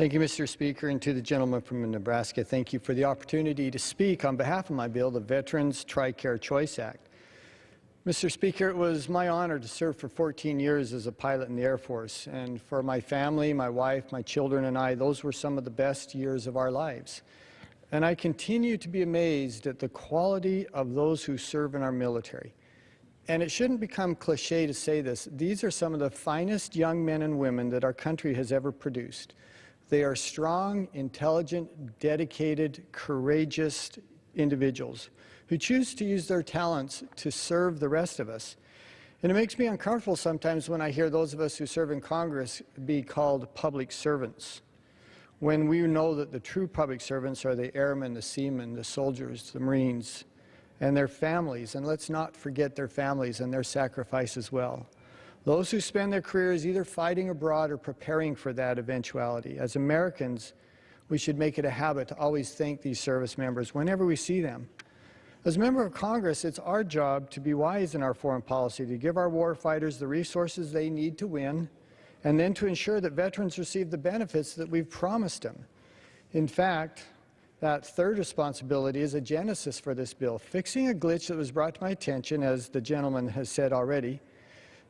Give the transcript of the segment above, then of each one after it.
Thank you, Mr. Speaker, and to the gentleman from Nebraska, thank you for the opportunity to speak on behalf of my bill, the Veterans TRICARE Choice Act. Mr. Speaker, it was my honor to serve for 14 years as a pilot in the Air Force, and for my family, my wife, my children, and I, those were some of the best years of our lives. And I continue to be amazed at the quality of those who serve in our military. And it shouldn't become cliche to say this, these are some of the finest young men and women that our country has ever produced. They are strong, intelligent, dedicated, courageous individuals who choose to use their talents to serve the rest of us. And it makes me uncomfortable sometimes when I hear those of us who serve in Congress be called public servants, when we know that the true public servants are the airmen, the seamen, the soldiers, the Marines, and their families. And let's not forget their families and their sacrifice as well. Those who spend their careers either fighting abroad or preparing for that eventuality. As Americans, we should make it a habit to always thank these service members whenever we see them. As a member of Congress, it's our job to be wise in our foreign policy, to give our war fighters the resources they need to win, and then to ensure that veterans receive the benefits that we've promised them. In fact, that third responsibility is a genesis for this bill, fixing a glitch that was brought to my attention, as the gentleman has said already.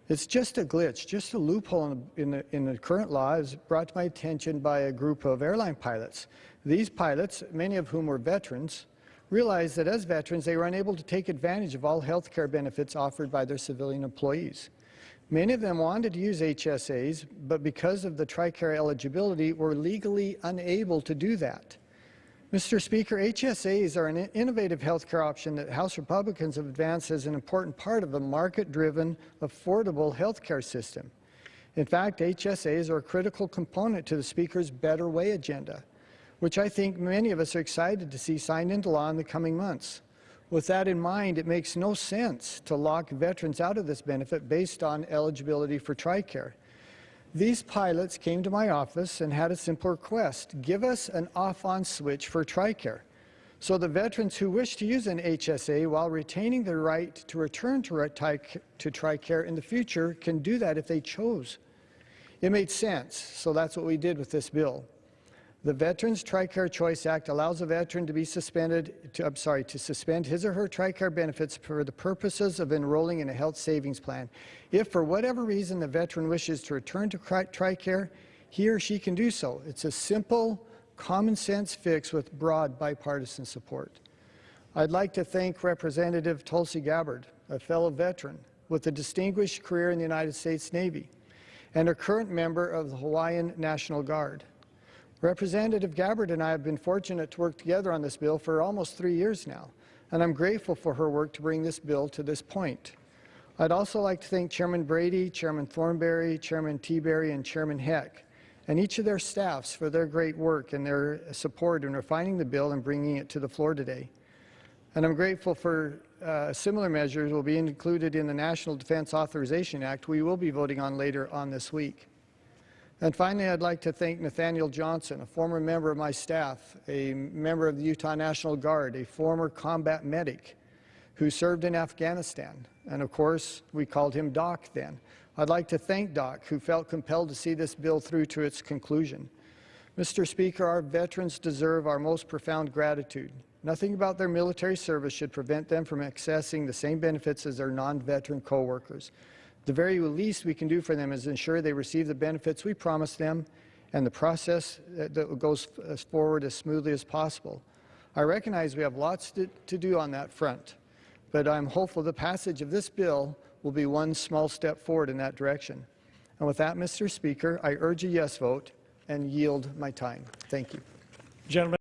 It's just a glitch, just a loophole in the current law. Is brought to my attention by a group of airline pilots. These pilots, many of whom were veterans, realized that as veterans they were unable to take advantage of all health care benefits offered by their civilian employees. Many of them wanted to use HSAs, but because of the TRICARE eligibility were legally unable to do that. Mr. Speaker, HSAs are an innovative health care option that House Republicans have advanced as an important part of a market-driven, affordable health care system. In fact, HSAs are a critical component to the Speaker's Better Way agenda, which I think many of us are excited to see signed into law in the coming months. With that in mind, it makes no sense to lock veterans out of this benefit based on eligibility for TRICARE. These pilots came to my office and had a simple request: give us an off-on switch for TRICARE, so the veterans who wish to use an HSA while retaining the right to return to TRICARE in the future can do that if they chose. It made sense, so that's what we did with this bill. The Veterans TRICARE Choice Act allows a veteran to be suspend his or her TRICARE benefits for the purposes of enrolling in a health savings plan. If for whatever reason the veteran wishes to return to TRICARE, he or she can do so. It's a simple, common sense fix with broad bipartisan support. I'd like to thank Representative Tulsi Gabbard, a fellow veteran with a distinguished career in the United States Navy and a current member of the Hawaiian National Guard. Representative Gabbard and I have been fortunate to work together on this bill for almost 3 years now, and I'm grateful for her work to bring this bill to this point. I'd also like to thank Chairman Brady, Chairman Thornberry, Chairman Teaberry, and Chairman Heck, and each of their staffs for their great work and their support in refining the bill and bringing it to the floor today. And I'm grateful for similar measures will be included in the National Defense Authorization Act we will be voting on later on this week. And finally, I'd like to thank Nathaniel Johnson, a former member of my staff, a member of the Utah National Guard, a former combat medic who served in Afghanistan. And of course, we called him Doc then. I'd like to thank Doc, who felt compelled to see this bill through to its conclusion. Mr. Speaker, our veterans deserve our most profound gratitude. Nothing about their military service should prevent them from accessing the same benefits as their non-veteran co-workers. The very least we can do for them is ensure they receive the benefits we promised them and the process that goes forward as smoothly as possible. I recognize we have lots to do on that front, but I'm hopeful the passage of this bill will be one small step forward in that direction. And with that, Mr. Speaker, I urge a yes vote and yield my time. Thank you. Gentlemen.